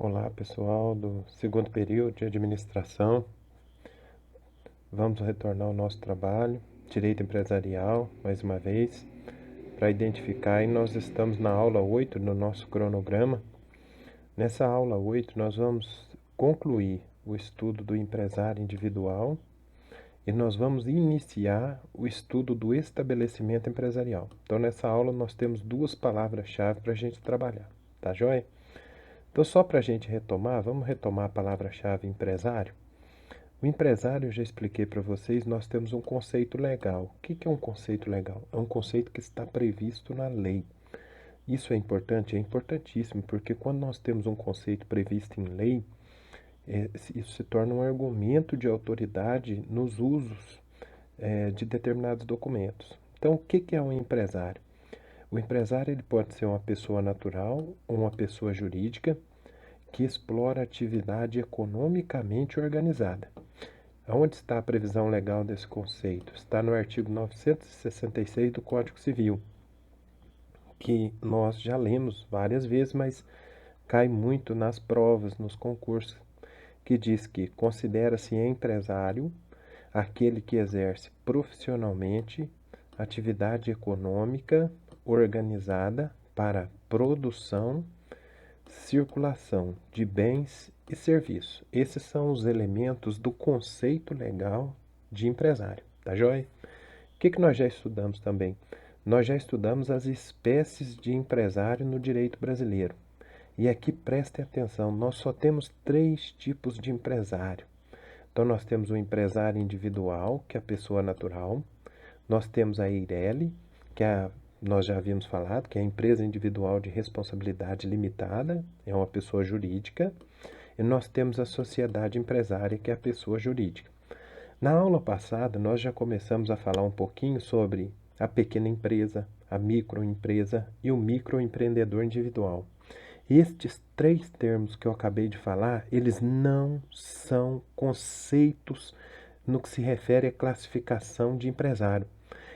Olá, pessoal do segundo período de administração. Vamos retornar ao nosso trabalho, direito empresarial, mais uma vez, para identificar. E nós estamos na aula 8 no nosso cronograma. Nessa aula 8, nós vamos concluir o estudo do empresário individual e nós vamos iniciar o estudo do estabelecimento empresarial. Então, nessa aula, nós temos duas palavras-chave para a gente trabalhar, tá joia? Então, só para a gente retomar, vamos retomar a palavra-chave empresário? O empresário, eu já expliquei para vocês, nós temos um conceito legal. O que é um conceito legal? É um conceito que está previsto na lei. Isso é importante? É importantíssimo, porque quando nós temos um conceito previsto em lei, isso se torna um argumento de autoridade nos usos de determinados documentos. Então, o que é um empresário? O empresário ele pode ser uma pessoa natural ou uma pessoa jurídica que explora atividade economicamente organizada. Onde está a previsão legal desse conceito? Está no artigo 966 do Código Civil, que nós já lemos várias vezes, mas cai muito nas provas, nos concursos, que diz que considera-se empresário aquele que exerce profissionalmente atividade econômica organizada para produção, circulação de bens e serviços. Esses são os elementos do conceito legal de empresário, tá joia? O que nós já estudamos também? Nós já estudamos as espécies de empresário no direito brasileiro. E aqui prestem atenção, nós só temos 3 tipos de empresário. Então nós temos o empresário individual, que é a pessoa natural. Nós temos a EIRELI, que nós já havíamos falado, que é a empresa individual de responsabilidade limitada, é uma pessoa jurídica. E nós temos a sociedade empresária, que é a pessoa jurídica. Na aula passada, nós já começamos a falar um pouquinho sobre a pequena empresa, a microempresa e o microempreendedor individual. Estes 3 termos que eu acabei de falar, eles não são conceitos no que se refere à classificação de empresário.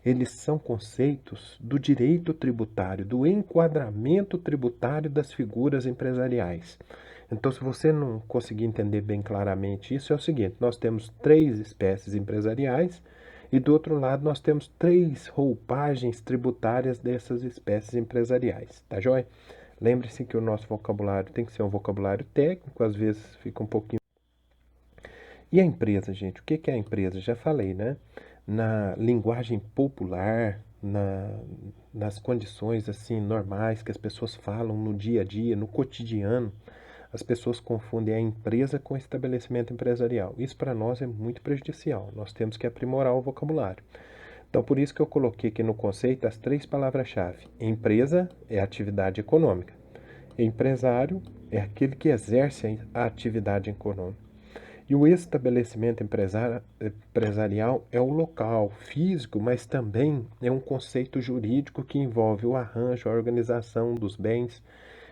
Eles são conceitos do direito tributário, do enquadramento tributário das figuras empresariais. Então, se você não conseguir entender bem claramente isso, é o seguinte: nós temos 3 espécies empresariais e, do outro lado, nós temos 3 roupagens tributárias dessas espécies empresariais, tá joia? Lembre-se que o nosso vocabulário tem que ser um vocabulário técnico, às vezes fica um pouquinho. E a empresa, gente? O que é a empresa? Já falei, né? Na linguagem popular, nas condições assim normais que as pessoas falam no dia a dia, no cotidiano, as pessoas confundem a empresa com o estabelecimento empresarial. Isso para nós é muito prejudicial. Nós temos que aprimorar o vocabulário. Então, por isso que eu coloquei aqui no conceito as 3 palavras-chave. Empresa é atividade econômica. Empresário é aquele que exerce a atividade econômica. E o estabelecimento empresarial é o local físico, mas também é um conceito jurídico que envolve o arranjo, a organização dos bens.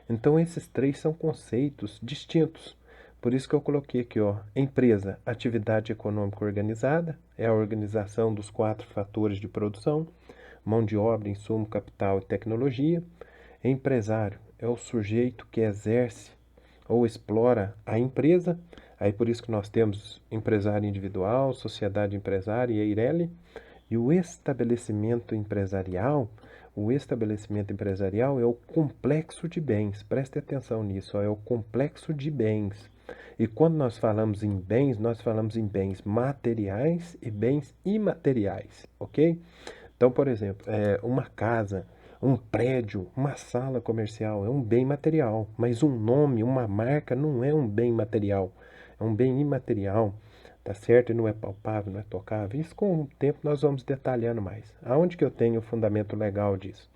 Então, esses 3 são conceitos distintos. Por isso que eu coloquei aqui, ó, empresa, atividade econômica organizada, é a organização dos 4 fatores de produção, mão de obra, insumo, capital e tecnologia. Empresário é o sujeito que exerce ou explora a empresa. Aí por isso que nós temos empresário individual, sociedade empresária e EIRELI. E o estabelecimento empresarial é o complexo de bens. Preste atenção nisso, ó, é o complexo de bens. E quando nós falamos em bens, nós falamos em bens materiais e bens imateriais, ok? Então, por exemplo, uma casa, um prédio, uma sala comercial é um bem material, mas um nome, uma marca não é um bem material, é um bem imaterial, tá certo? E não é palpável, não é tocável. Isso com o tempo nós vamos detalhando mais. Aonde que eu tenho o fundamento legal disso?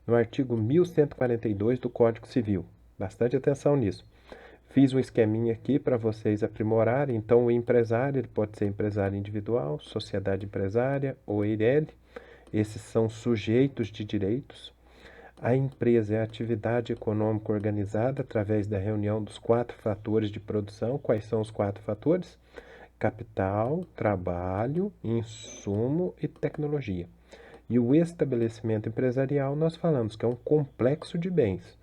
No artigo 1142 do Código Civil. Bastante atenção nisso. Fiz um esqueminha aqui para vocês aprimorarem. Então, o empresário ele pode ser empresário individual, sociedade empresária ou EIRELI. Esses são sujeitos de direitos. A empresa é a atividade econômica organizada através da reunião dos 4 fatores de produção. Quais são os 4 fatores? Capital, trabalho, insumo e tecnologia. E o estabelecimento empresarial, nós falamos que é um complexo de bens.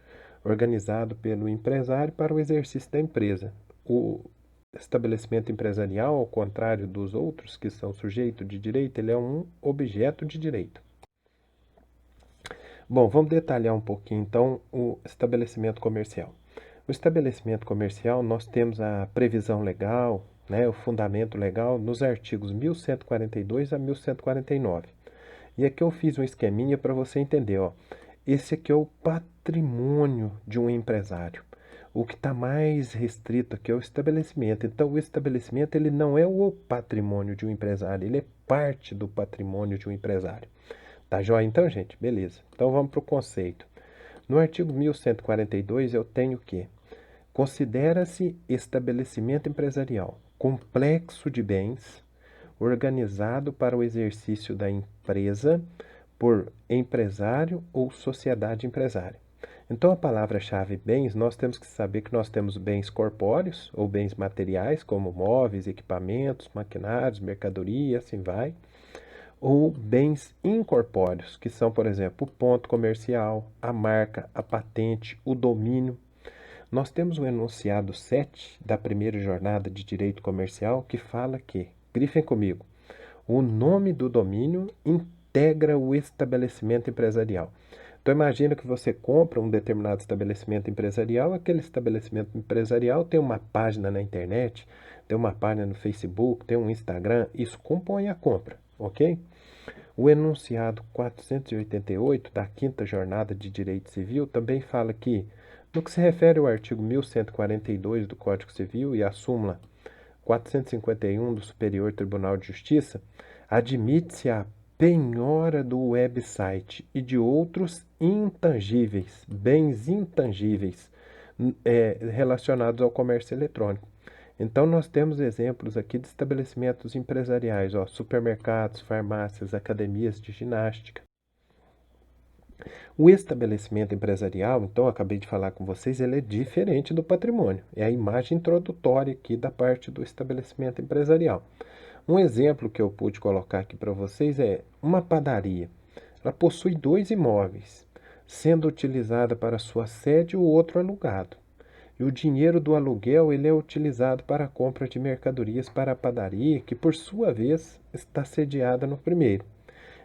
organizado pelo empresário para o exercício da empresa. O estabelecimento empresarial, ao contrário dos outros que são sujeitos de direito, ele é um objeto de direito. Bom, vamos detalhar um pouquinho então o estabelecimento comercial. O estabelecimento comercial, nós temos a previsão legal, né, o fundamento legal nos artigos 1142 a 1149. E aqui eu fiz um esqueminha para você entender, ó. Esse aqui é o patrimônio de um empresário. O que está mais restrito aqui é o estabelecimento. Então, o estabelecimento ele não é o patrimônio de um empresário, ele é parte do patrimônio de um empresário. Tá joia então, gente? Beleza. Então, vamos para o conceito. No artigo 1142, eu tenho que considera-se estabelecimento empresarial complexo de bens organizado para o exercício da empresa por empresário ou sociedade empresária. Então, a palavra-chave bens, nós temos que saber que nós temos bens corpóreos ou bens materiais, como móveis, equipamentos, maquinários, mercadoria, assim vai, ou bens incorpóreos, que são, por exemplo, o ponto comercial, a marca, a patente, o domínio. Nós temos o enunciado 7 da primeira jornada de direito comercial que fala que, grifem comigo, o nome do domínio integra o estabelecimento empresarial. Então imagina que você compra um determinado estabelecimento empresarial, aquele estabelecimento empresarial tem uma página na internet, tem uma página no Facebook, tem um Instagram, isso compõe a compra, ok? O enunciado 488 da quinta jornada de direito civil também fala que, no que se refere ao artigo 1142 do Código Civil e à súmula 451 do Superior Tribunal de Justiça, admite-se a penhora do website e de outros intangíveis, bens intangíveis, relacionados ao comércio eletrônico. Então, nós temos exemplos aqui de estabelecimentos empresariais, ó, supermercados, farmácias, academias de ginástica. O estabelecimento empresarial, então, eu acabei de falar com vocês, ele é diferente do patrimônio. É a imagem introdutória aqui da parte do estabelecimento empresarial. Um exemplo que eu pude colocar aqui para vocês é uma padaria. Ela possui 2 imóveis, sendo utilizada para sua sede ou outro alugado. E o dinheiro do aluguel ele é utilizado para a compra de mercadorias para a padaria, que por sua vez está sediada no primeiro.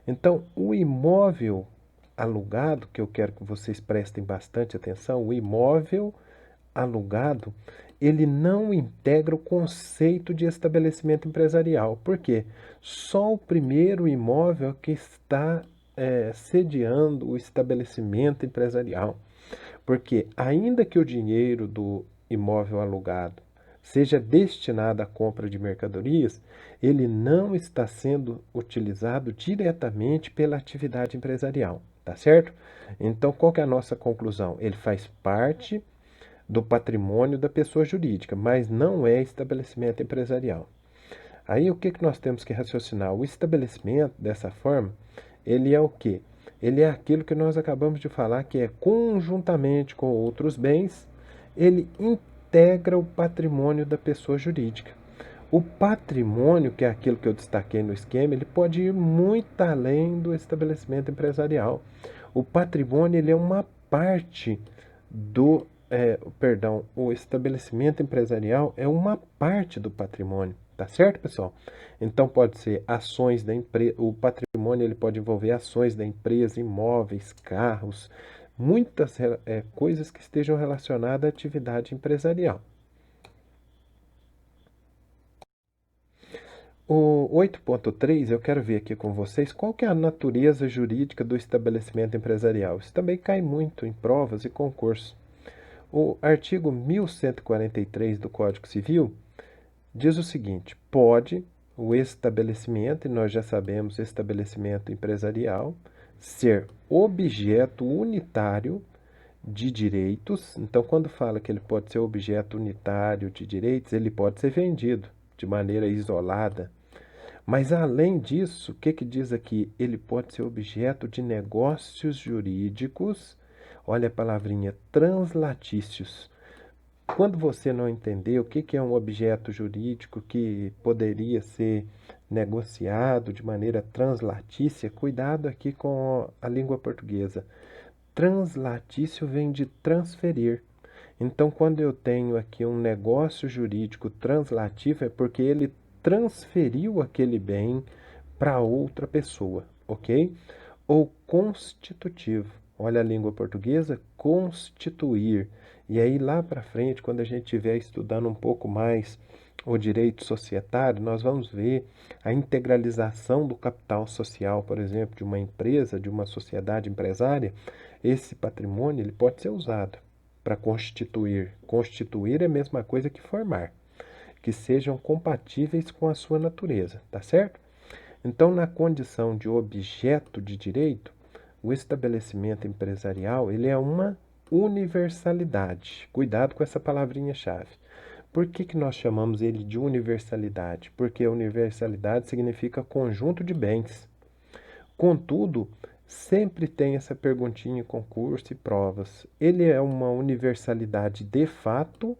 Então, o imóvel alugado, que eu quero que vocês prestem bastante atenção, o imóvel alugado, ele não integra o conceito de estabelecimento empresarial. Por quê? Só o primeiro imóvel que está sediando o estabelecimento empresarial. Porque, ainda que o dinheiro do imóvel alugado seja destinado à compra de mercadorias, ele não está sendo utilizado diretamente pela atividade empresarial, tá certo? Então, qual que é a nossa conclusão? Ele faz parte do patrimônio da pessoa jurídica, mas não é estabelecimento empresarial. Aí, o que nós temos que raciocinar? O estabelecimento, dessa forma, ele é o quê? Ele é aquilo que nós acabamos de falar, que é conjuntamente com outros bens, ele integra o patrimônio da pessoa jurídica. O patrimônio, que é aquilo que eu destaquei no esquema, ele pode ir muito além do estabelecimento empresarial. O patrimônio ele é uma parte do, o estabelecimento empresarial é uma parte do patrimônio. Tá certo, pessoal? Então pode ser ações da empresa, o patrimônio ele pode envolver ações da empresa, imóveis, carros, muitas coisas que estejam relacionadas à atividade empresarial. O 8.3, eu quero ver aqui com vocês qual que é a natureza jurídica do estabelecimento empresarial. Isso também cai muito em provas e concursos. O artigo 1143 do Código Civil diz o seguinte: pode o estabelecimento, e nós já sabemos estabelecimento empresarial, ser objeto unitário de direitos. Então, quando fala que ele pode ser objeto unitário de direitos, ele pode ser vendido de maneira isolada. Mas, além disso, o que diz aqui? Ele pode ser objeto de negócios jurídicos, olha a palavrinha, translatícios. Quando você não entender o que é um objeto jurídico que poderia ser negociado de maneira translatícia, cuidado aqui com a língua portuguesa. translatício vem de transferir. Então, quando eu tenho aqui um negócio jurídico translativo, é porque ele transferiu aquele bem para outra pessoa, ok? Ou constitutivo. Olha a língua portuguesa, constituir. E aí lá para frente, quando a gente estiver estudando um pouco mais o direito societário, nós vamos ver a integralização do capital social, por exemplo, de uma empresa, de uma sociedade empresária. Esse patrimônio ele pode ser usado para constituir. Constituir é a mesma coisa que formar, que sejam compatíveis com a sua natureza, tá certo? Então, na condição de objeto de direito, o estabelecimento empresarial ele é uma universalidade. Cuidado com essa palavrinha-chave. Por que nós chamamos ele de universalidade? Porque universalidade significa conjunto de bens. Contudo, sempre tem essa perguntinha em concurso e provas. Ele é uma universalidade de fato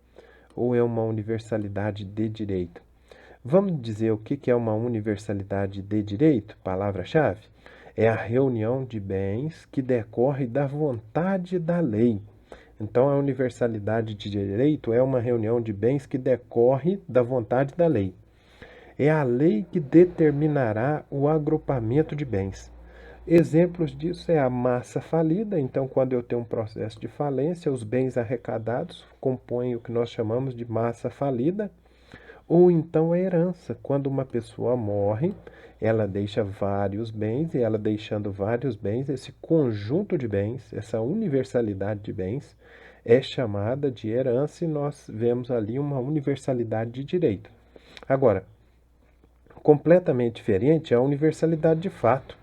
ou é uma universalidade de direito? Vamos dizer o que é uma universalidade de direito? Palavra-chave. É a reunião de bens que decorre da vontade da lei. Então, a universalidade de direito é uma reunião de bens que decorre da vontade da lei. É a lei que determinará o agrupamento de bens. Exemplos disso é a massa falida. Então, quando eu tenho um processo de falência, os bens arrecadados compõem o que nós chamamos de massa falida. Ou então a herança. Quando uma pessoa morre, ela deixa vários bens, e ela deixando vários bens, esse conjunto de bens, essa universalidade de bens, é chamada de herança e nós vemos ali uma universalidade de direito. Agora, completamente diferente é a universalidade de fato.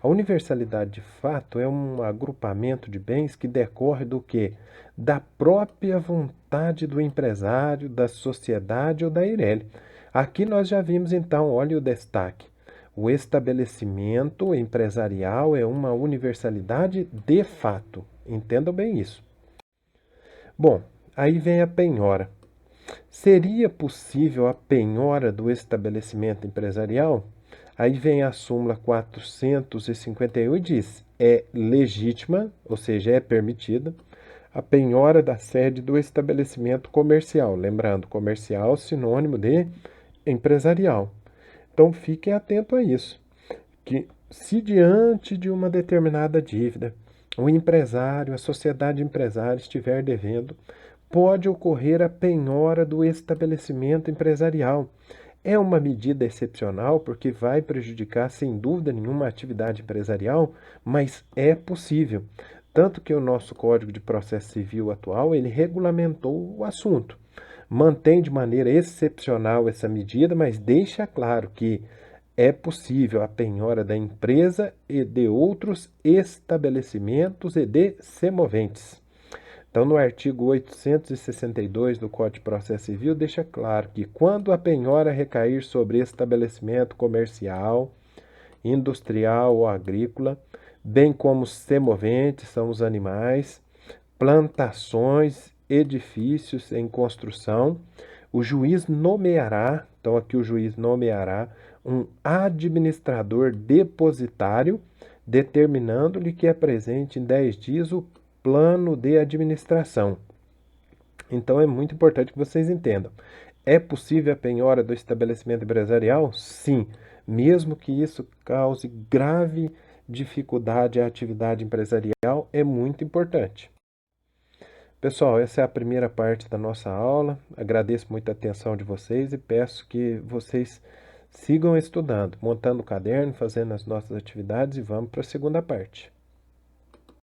A universalidade de fato é um agrupamento de bens que decorre do quê? Da própria vontade do empresário, da sociedade ou da Eireli. Aqui nós já vimos então, olha o destaque. O estabelecimento empresarial é uma universalidade de fato. Entendam bem isso. Bom, aí vem a penhora. Seria possível a penhora do estabelecimento empresarial? Aí vem a súmula 451 e diz: é legítima, ou seja, é permitida, a penhora da sede do estabelecimento comercial. Lembrando, comercial sinônimo de empresarial. Então fiquem atentos a isso, que se diante de uma determinada dívida, o empresário, a sociedade empresária estiver devendo, pode ocorrer a penhora do estabelecimento empresarial. É uma medida excepcional porque vai prejudicar, sem dúvida nenhuma, a atividade empresarial, mas é possível. Tanto que o nosso Código de Processo Civil atual, ele regulamentou o assunto. Mantém de maneira excepcional essa medida, mas deixa claro que é possível a penhora da empresa e de outros estabelecimentos e de semoventes. Então, no artigo 862 do Código de Processo Civil, deixa claro que quando a penhora recair sobre estabelecimento comercial, industrial ou agrícola, bem como semoventes, são os animais, plantações, edifícios em construção, o juiz nomeará, então aqui o juiz nomeará um administrador depositário, determinando-lhe que apresente em 10 dias o plano de administração. Então é muito importante que vocês entendam. É possível a penhora do estabelecimento empresarial? Sim, mesmo que isso cause grave dificuldade à atividade empresarial, é muito importante. Pessoal, essa é a primeira parte da nossa aula. Agradeço muito a atenção de vocês e peço que vocês sigam estudando, montando o caderno, fazendo as nossas atividades e vamos para a segunda parte.